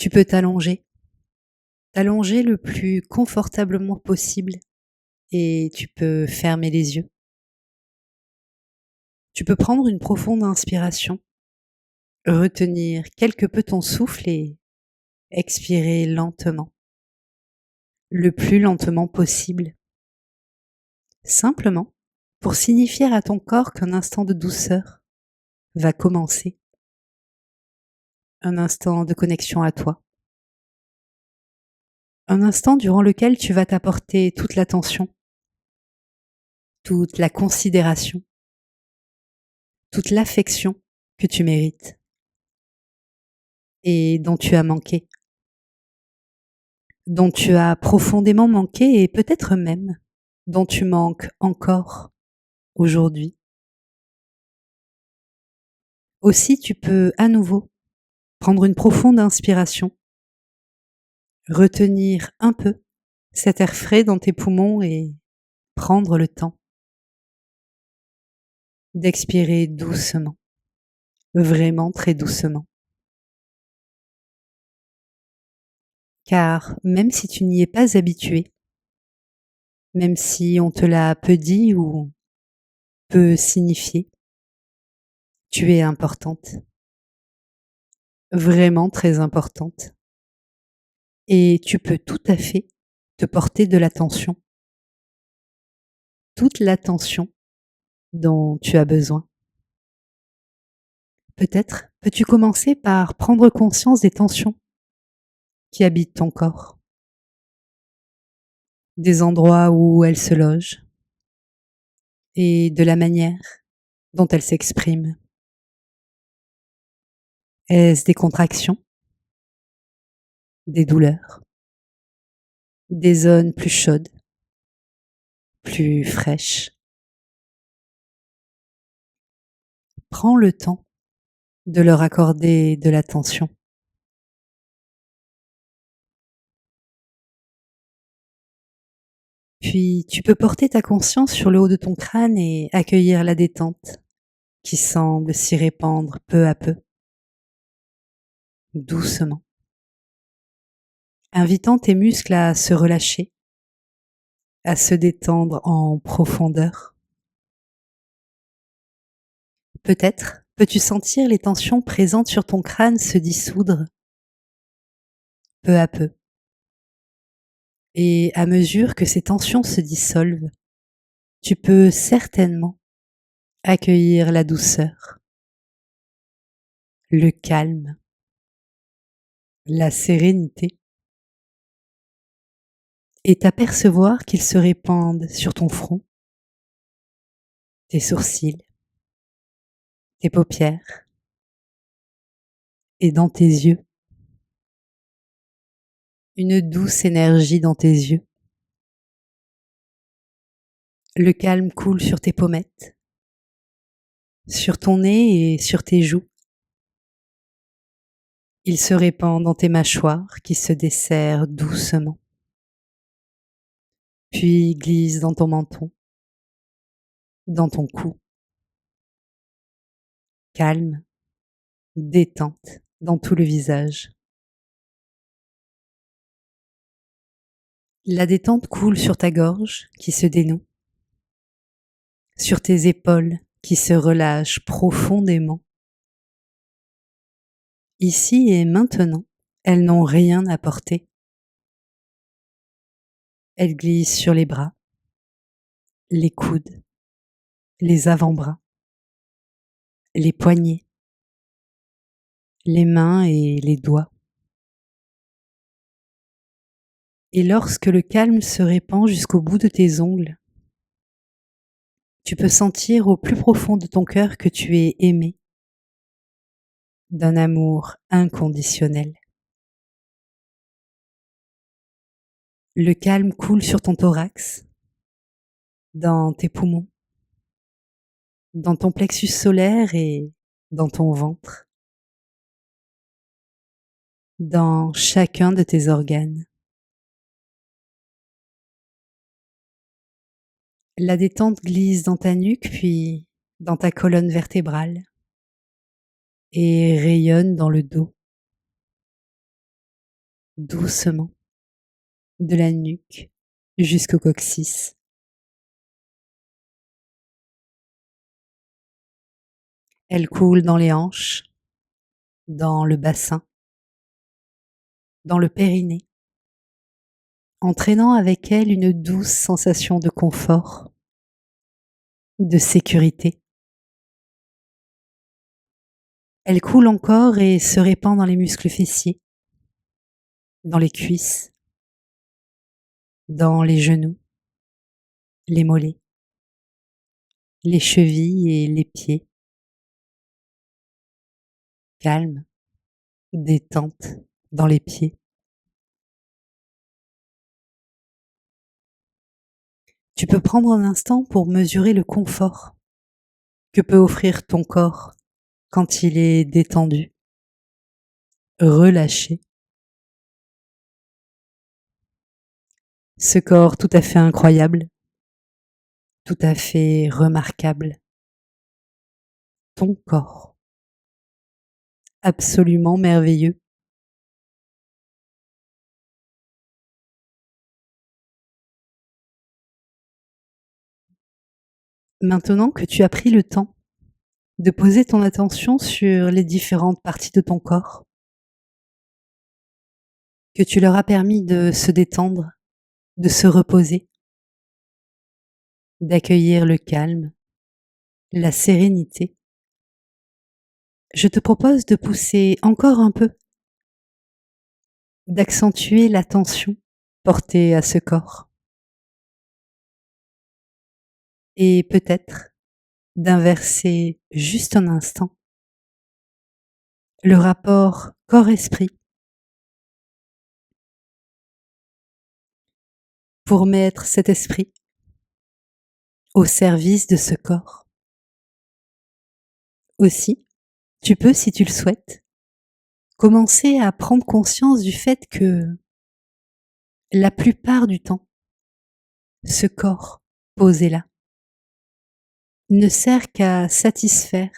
Tu peux t'allonger le plus confortablement possible et tu peux fermer les yeux. Tu peux prendre une profonde inspiration, retenir quelque peu ton souffle et expirer lentement, le plus lentement possible, simplement pour signifier à ton corps qu'un instant de douceur va commencer, un instant de connexion à toi, un instant durant lequel tu vas t'apporter toute l'attention, toute la considération, toute l'affection que tu mérites et dont tu as manqué, dont tu as profondément manqué et peut-être même dont tu manques encore aujourd'hui. Aussi, tu peux à nouveau prendre une profonde inspiration, retenir un peu cet air frais dans tes poumons et prendre le temps d'expirer doucement, vraiment très doucement. Car même si tu n'y es pas habitué, même si on te l'a peu dit ou peu signifié, tu es importante, vraiment très importante. Et tu peux tout à fait te porter de l'attention, toute l'attention dont tu as besoin. Peut-être peux-tu commencer par prendre conscience des tensions qui habitent ton corps, des endroits où elles se logent et de la manière dont elles s'expriment. Est-ce des contractions, des douleurs, des zones plus chaudes, plus fraîches? Prends le temps de leur accorder de l'attention. Puis tu peux porter ta conscience sur le haut de ton crâne et accueillir la détente qui semble s'y répandre peu à peu, doucement, invitant tes muscles à se relâcher, à se détendre en profondeur. Peut-être peux-tu sentir les tensions présentes sur ton crâne se dissoudre peu à peu. Et à mesure que ces tensions se dissolvent, tu peux certainement accueillir la douceur, le calme, la sérénité et t'apercevoir qu'ils se répandent sur ton front, tes sourcils, tes paupières et dans tes yeux. Une douce énergie dans tes yeux. Le calme coule sur tes pommettes, sur ton nez et sur tes joues. Il se répand dans tes mâchoires qui se desserrent doucement, puis glisse dans ton menton, dans ton cou. Calme, détente dans tout le visage. La détente coule sur ta gorge qui se dénoue, sur tes épaules qui se relâchent profondément. Ici et maintenant, elles n'ont rien à porter. Elles glissent sur les bras, les coudes, les avant-bras, les poignets, les mains et les doigts. Et lorsque le calme se répand jusqu'au bout de tes ongles, tu peux sentir au plus profond de ton cœur que tu es aimé d'un amour inconditionnel. Le calme coule sur ton thorax, dans tes poumons, dans ton plexus solaire et dans ton ventre, dans chacun de tes organes. La détente glisse dans ta nuque puis dans ta colonne vertébrale et rayonne dans le dos. doucement, de la nuque jusqu'au coccyx. Elle coule dans les hanches, dans le bassin, dans le périnée, entraînant avec elle une douce sensation de confort, de sécurité. Elle coule encore et se répand dans les muscles fessiers, dans les cuisses, dans les genoux, les mollets, les chevilles et les pieds. Calme, détente dans les pieds. Tu peux prendre un instant pour mesurer le confort que peut offrir ton corps quand il est détendu, relâché. Ce corps tout à fait incroyable, tout à fait remarquable. Ton corps, absolument merveilleux. Maintenant que tu as pris le temps de poser ton attention sur les différentes parties de ton corps, que tu leur as permis de se détendre, de se reposer, d'accueillir le calme, la sérénité, je te propose de pousser encore un peu, d'accentuer l'attention portée à ce corps et peut-être d'inverser juste un instant le rapport corps-esprit pour mettre cet esprit au service de ce corps. Aussi, tu peux, si tu le souhaites, commencer à prendre conscience du fait que la plupart du temps, ce corps posé là ne sert qu'à satisfaire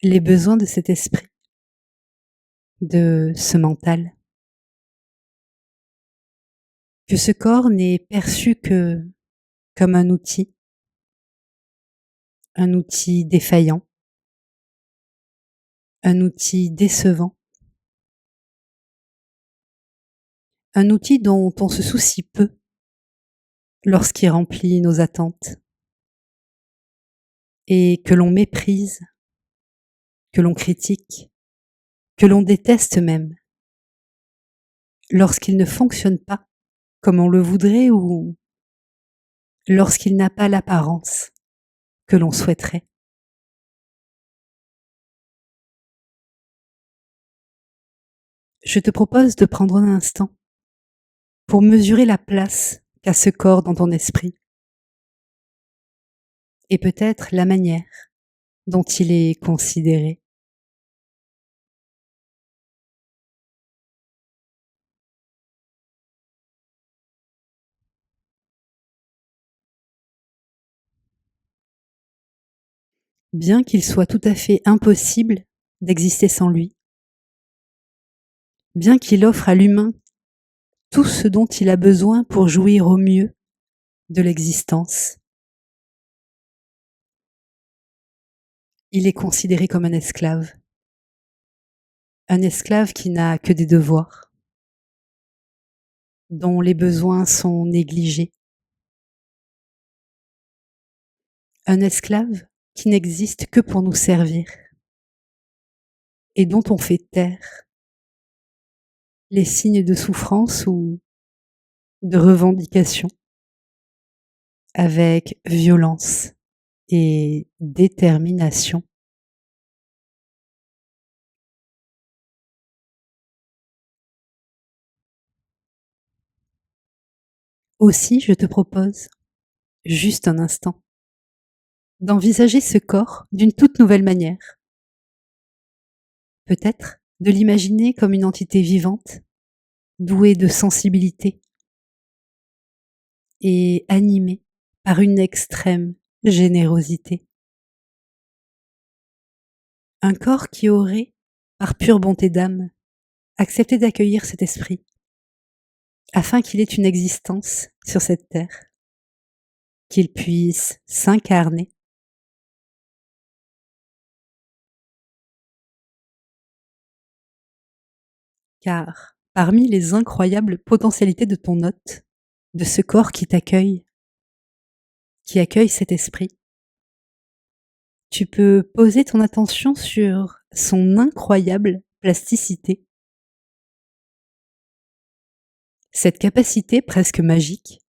les besoins de cet esprit, de ce mental. Que ce corps n'est perçu que comme un outil défaillant, un outil décevant, un outil dont on se soucie peu lorsqu'il remplit nos attentes et que l'on méprise, que l'on critique, que l'on déteste même, lorsqu'il ne fonctionne pas comme on le voudrait ou lorsqu'il n'a pas l'apparence que l'on souhaiterait. Je te propose de prendre un instant pour mesurer la place qu'a ce corps dans ton esprit et peut-être la manière dont il est considéré. Bien qu'il soit tout à fait impossible d'exister sans lui, bien qu'il offre à l'humain tout ce dont il a besoin pour jouir au mieux de l'existence, il est considéré comme un esclave qui n'a que des devoirs, dont les besoins sont négligés, un esclave qui n'existe que pour nous servir et dont on fait taire les signes de souffrance ou de revendication avec violence et détermination. Aussi, je te propose, juste un instant, d'envisager ce corps d'une toute nouvelle manière. Peut-être de l'imaginer comme une entité vivante, douée de sensibilité et animée par une extrême générosité. Un corps qui aurait, par pure bonté d'âme, accepté d'accueillir cet esprit afin qu'il ait une existence sur cette terre, qu'il puisse s'incarner. Car parmi les incroyables potentialités de ton hôte, de ce corps qui accueille cet esprit, tu peux poser ton attention sur son incroyable plasticité, cette capacité presque magique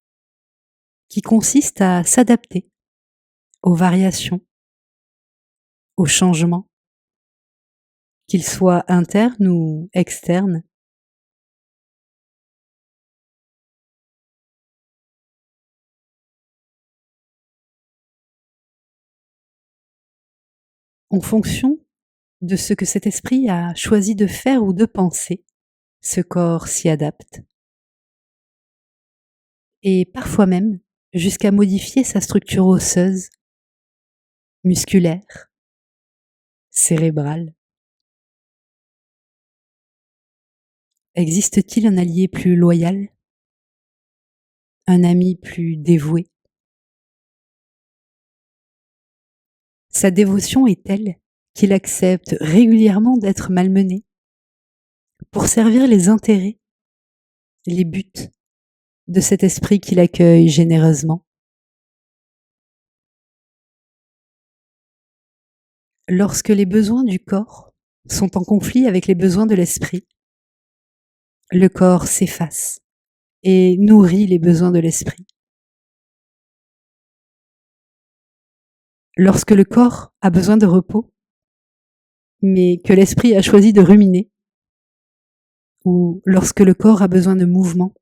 qui consiste à s'adapter aux variations, aux changements, qu'ils soient internes ou externes. En fonction de ce que cet esprit a choisi de faire ou de penser, ce corps s'y adapte. Et parfois même jusqu'à modifier sa structure osseuse, musculaire, cérébrale. Existe-t-il un allié plus loyal? Un ami plus dévoué? Sa dévotion est telle qu'il accepte régulièrement d'être malmené pour servir les intérêts, les buts de cet esprit qu'il accueille généreusement. Lorsque les besoins du corps sont en conflit avec les besoins de l'esprit, le corps s'efface et nourrit les besoins de l'esprit. Lorsque le corps a besoin de repos, mais que l'esprit a choisi de ruminer, ou lorsque le corps a besoin de mouvement,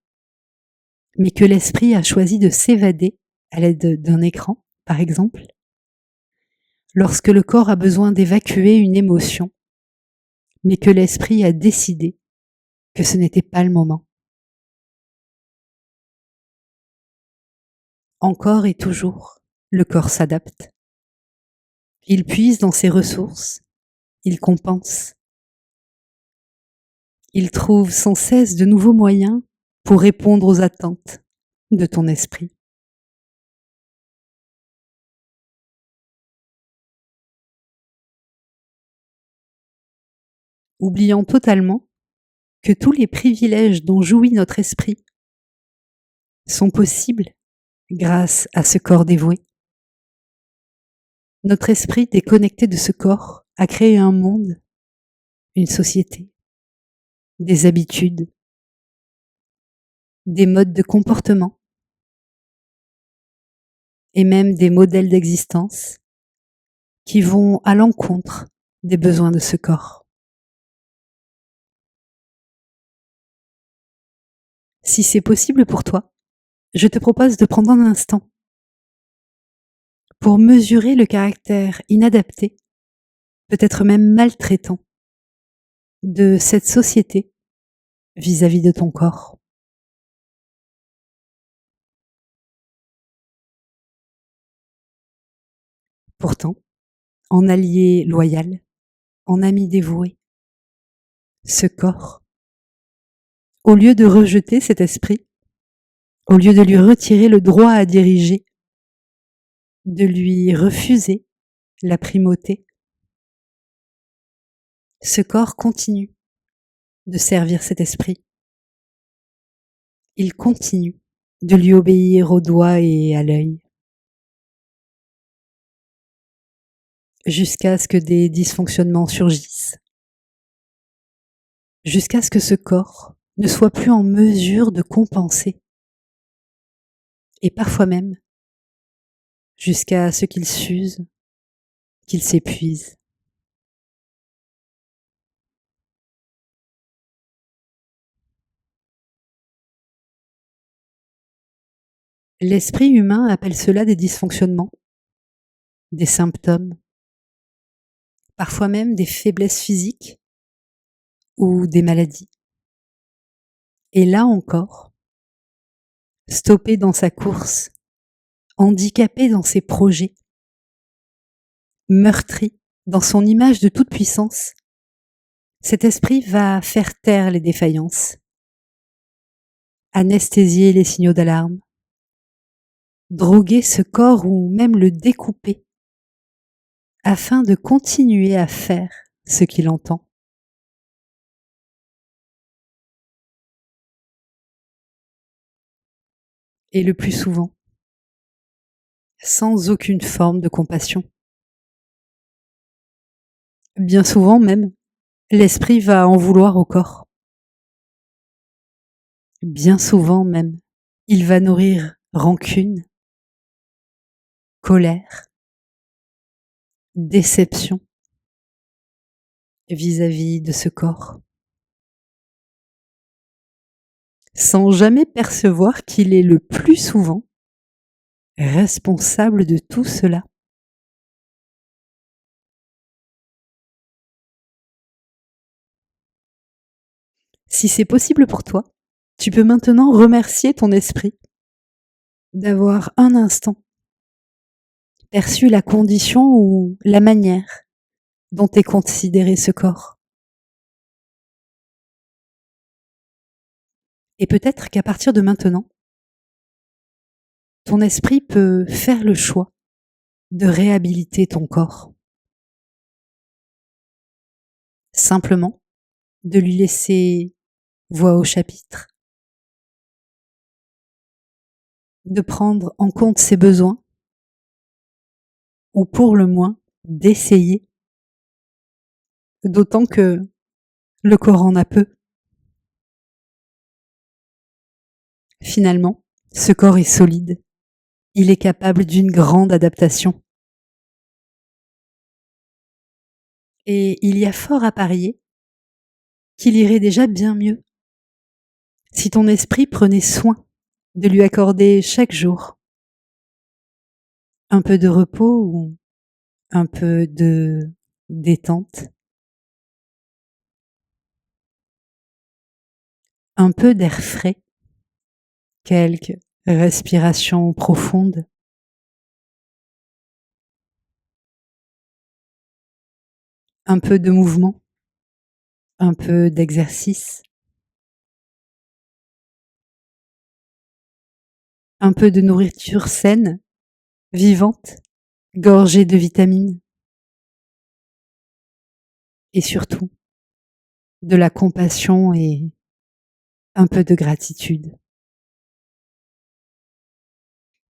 mais que l'esprit a choisi de s'évader à l'aide d'un écran, par exemple, lorsque le corps a besoin d'évacuer une émotion, mais que l'esprit a décidé que ce n'était pas le moment. Encore et toujours, le corps s'adapte. Il puise dans ses ressources, il compense. Il trouve sans cesse de nouveaux moyens pour répondre aux attentes de ton esprit. Oubliant totalement que tous les privilèges dont jouit notre esprit sont possibles grâce à ce corps dévoué. Notre esprit déconnecté de ce corps a créé un monde, une société, des habitudes, des modes de comportement et même des modèles d'existence qui vont à l'encontre des besoins de ce corps. Si c'est possible pour toi, je te propose de prendre un instant pour mesurer le caractère inadapté, peut-être même maltraitant, de cette société vis-à-vis de ton corps. Pourtant, en allié loyal, en ami dévoué, ce corps, au lieu de rejeter cet esprit, au lieu de lui retirer le droit à diriger, de lui refuser la primauté, ce corps continue de servir cet esprit. Il continue de lui obéir au doigt et à l'œil, jusqu'à ce que des dysfonctionnements surgissent, jusqu'à ce que ce corps ne soit plus en mesure de compenser, et parfois même jusqu'à ce qu'il s'use, qu'il s'épuise. L'esprit humain appelle cela des dysfonctionnements, des symptômes, parfois même des faiblesses physiques ou des maladies. Et là encore, stoppé dans sa course, handicapé dans ses projets, meurtri dans son image de toute puissance, cet esprit va faire taire les défaillances, anesthésier les signaux d'alarme, droguer ce corps ou même le découper afin de continuer à faire ce qu'il entend. Et le plus souvent, sans aucune forme de compassion. Bien souvent même, l'esprit va en vouloir au corps. Bien souvent même, il va nourrir rancune, colère, déception vis-à-vis de ce corps, sans jamais percevoir qu'il est le plus souvent responsable de tout cela. Si c'est possible pour toi, tu peux maintenant remercier ton esprit d'avoir un instant perçu la condition ou la manière dont est considéré ce corps. Et peut-être qu'à partir de maintenant, ton esprit peut faire le choix de réhabiliter ton corps. Simplement de lui laisser voix au chapitre, de prendre en compte ses besoins, ou pour le moins d'essayer, d'autant que le corps en a peu. Finalement, ce corps est solide, il est capable d'une grande adaptation. Et il y a fort à parier qu'il irait déjà bien mieux si ton esprit prenait soin de lui accorder chaque jour un peu de repos ou un peu de détente, un peu d'air frais, quelques respirations profondes, un peu de mouvement, un peu d'exercice, un peu de nourriture saine, vivante, gorgée de vitamines et surtout de la compassion et un peu de gratitude,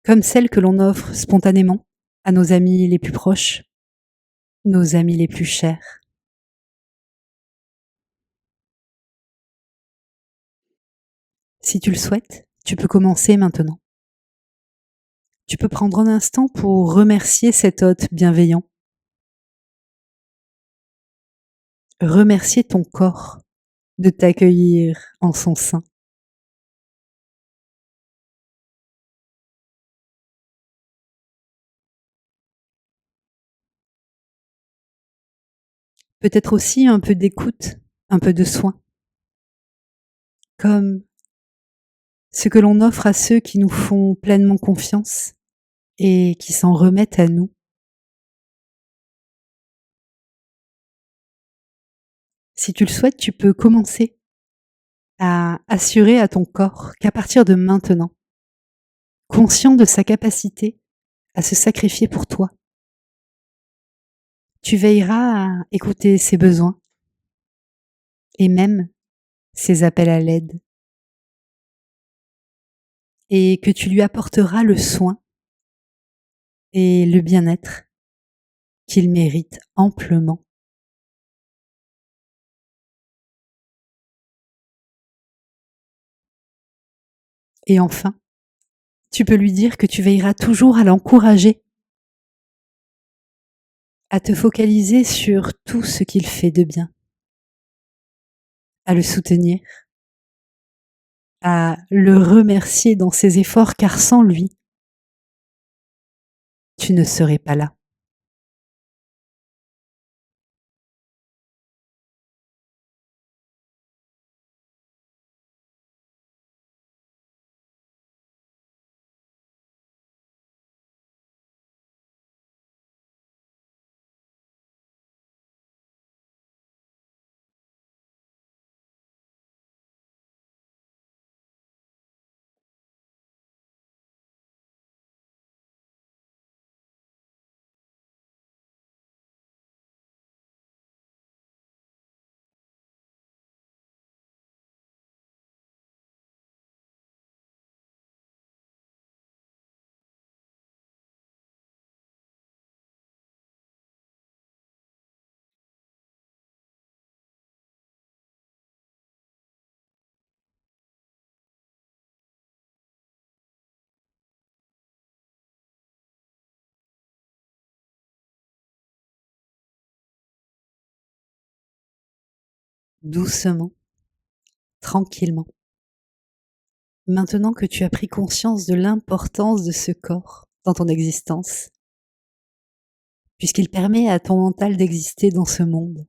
comme celle que l'on offre spontanément à nos amis les plus proches, nos amis les plus chers. Si tu le souhaites, tu peux commencer maintenant. Tu peux prendre un instant pour remercier cet hôte bienveillant, remercier ton corps de t'accueillir en son sein. Peut-être aussi un peu d'écoute, un peu de soin, comme ce que l'on offre à ceux qui nous font pleinement confiance et qui s'en remettent à nous. Si tu le souhaites, tu peux commencer à assurer à ton corps qu'à partir de maintenant, conscient de sa capacité à se sacrifier pour toi, tu veilleras à écouter ses besoins et même ses appels à l'aide, et que tu lui apporteras le soin et le bien-être qu'il mérite amplement. Et enfin, tu peux lui dire que tu veilleras toujours à l'encourager, à te focaliser sur tout ce qu'il fait de bien, à le soutenir, à le remercier dans ses efforts, car sans lui, tu ne serais pas là. doucement, tranquillement. Maintenant que tu as pris conscience de l'importance de ce corps dans ton existence, puisqu'il permet à ton mental d'exister dans ce monde,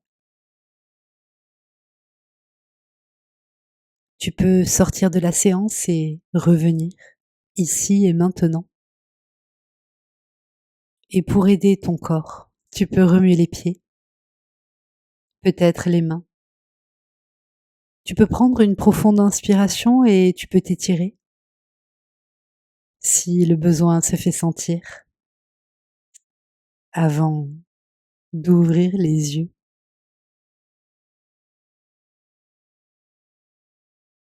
tu peux sortir de la séance et revenir ici et maintenant. Et pour aider ton corps, tu peux remuer les pieds, peut-être les mains. Tu peux prendre une profonde inspiration et tu peux t'étirer si le besoin se fait sentir avant d'ouvrir les yeux.